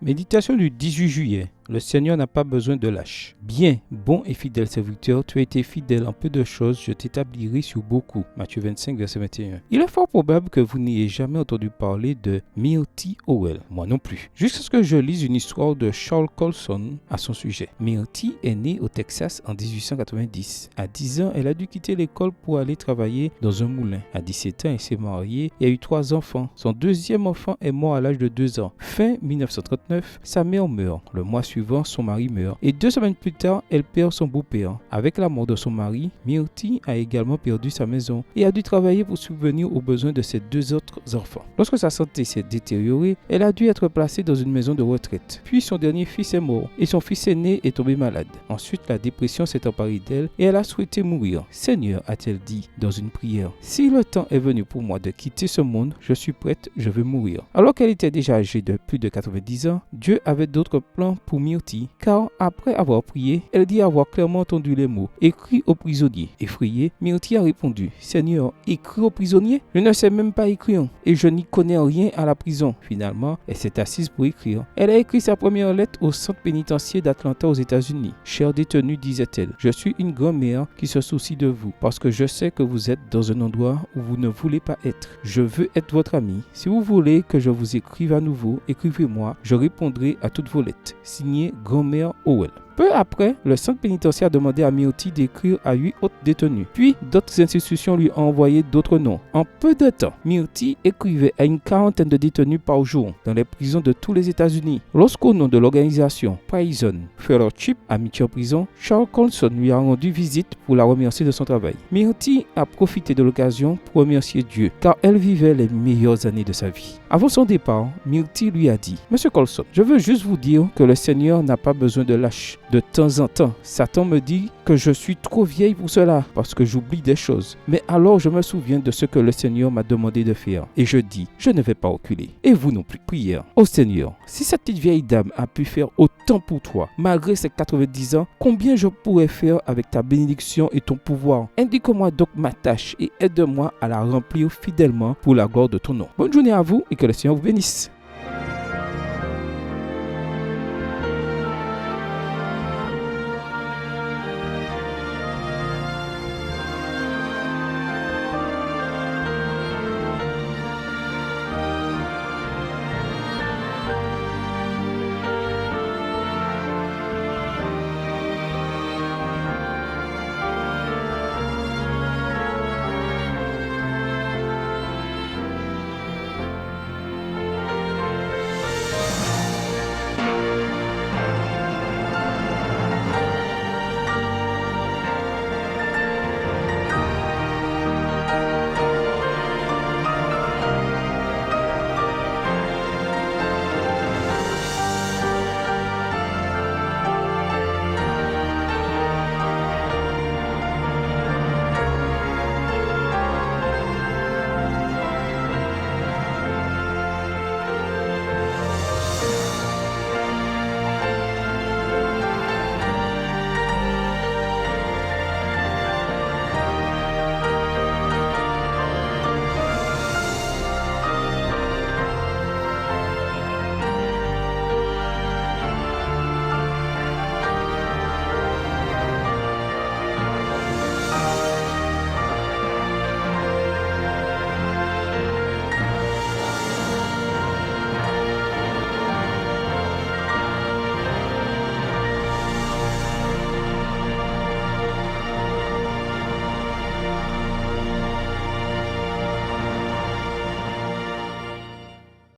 Méditation du 18 juillet. Le Seigneur n'a pas besoin de lâches. Bien, bon et fidèle serviteur, tu as été fidèle en peu de choses, je t'établirai sur beaucoup. Matthieu 25, verset 21. Il est fort probable que vous n'ayez jamais entendu parler de Myrtle Howell. Moi non plus. Jusqu'à ce que je lise une histoire de Charles Colson à son sujet. Myrtle est née au Texas en 1890. À 10 ans, elle a dû quitter l'école pour aller travailler dans un moulin. À 17 ans, elle s'est mariée et a eu 3 enfants. Son deuxième enfant est mort à l'âge de 2 ans. Fin 1939, sa mère meurt. Le mois suivant, son mari meurt. Et 2 semaines plus tard, elle perd son beau-père. Avec la mort de son mari, Myrtle a également perdu sa maison et a dû travailler pour subvenir aux besoins de ses 2 autres enfants. Lorsque sa santé s'est détériorée, elle a dû être placée dans une maison de retraite. Puis son dernier fils est mort et son fils aîné est tombé malade. Ensuite, la dépression s'est emparée d'elle et elle a souhaité mourir. « Seigneur, a-t-elle dit dans une prière, si le temps est venu pour moi de quitter ce monde, je suis prête, je veux mourir. » Alors qu'elle était déjà âgée de plus de 90 ans, Dieu avait d'autres plans pour Myrtle, car après avoir prié, elle dit avoir clairement entendu les mots « Écris aux prisonniers ». Effrayée, Myrtle a répondu « Seigneur, écris aux prisonniers ? Je ne sais même pas écrire et je n'y connais rien à la prison. » Finalement, elle s'est assise pour écrire. Elle a écrit sa première lettre au centre pénitentiaire d'Atlanta aux États-Unis. « Chers détenus, disait-elle, je suis une grand-mère qui se soucie de vous parce que je sais que vous êtes dans un endroit où vous ne voulez pas être. Je veux être votre amie. Si vous voulez que je vous écrive à nouveau, écrivez-moi, je répondrai à toutes vos lettres. » Signé Grand-mère Howell. Peu après, le centre pénitentiaire a demandé à Myrtle d'écrire à 8 autres détenus. Puis, d'autres institutions lui ont envoyé d'autres noms. En peu de temps, Myrtle écrivait à une 40aine de détenus par jour dans les prisons de tous les États-Unis. Lorsqu'au nom de l'organisation Prison Fellowship, Amitié en prison, Charles Colson lui a rendu visite pour la remercier de son travail. Myrtle a profité de l'occasion pour remercier Dieu, car elle vivait les meilleures années de sa vie. Avant son départ, Myrtle lui a dit « Monsieur Colson, je veux juste vous dire que le Seigneur n'a pas besoin de lâches. De temps en temps, Satan me dit que je suis trop vieille pour cela parce que j'oublie des choses. Mais alors je me souviens de ce que le Seigneur m'a demandé de faire et je dis, je ne vais pas reculer. Et vous non plus. Prière. Ô Seigneur, si cette petite vieille dame a pu faire autant pour toi, malgré ses 90 ans, combien je pourrais faire avec ta bénédiction et ton pouvoir? Indique-moi donc ma tâche et aide-moi à la remplir fidèlement pour la gloire de ton nom. Bonne journée à vous et que le Seigneur vous bénisse.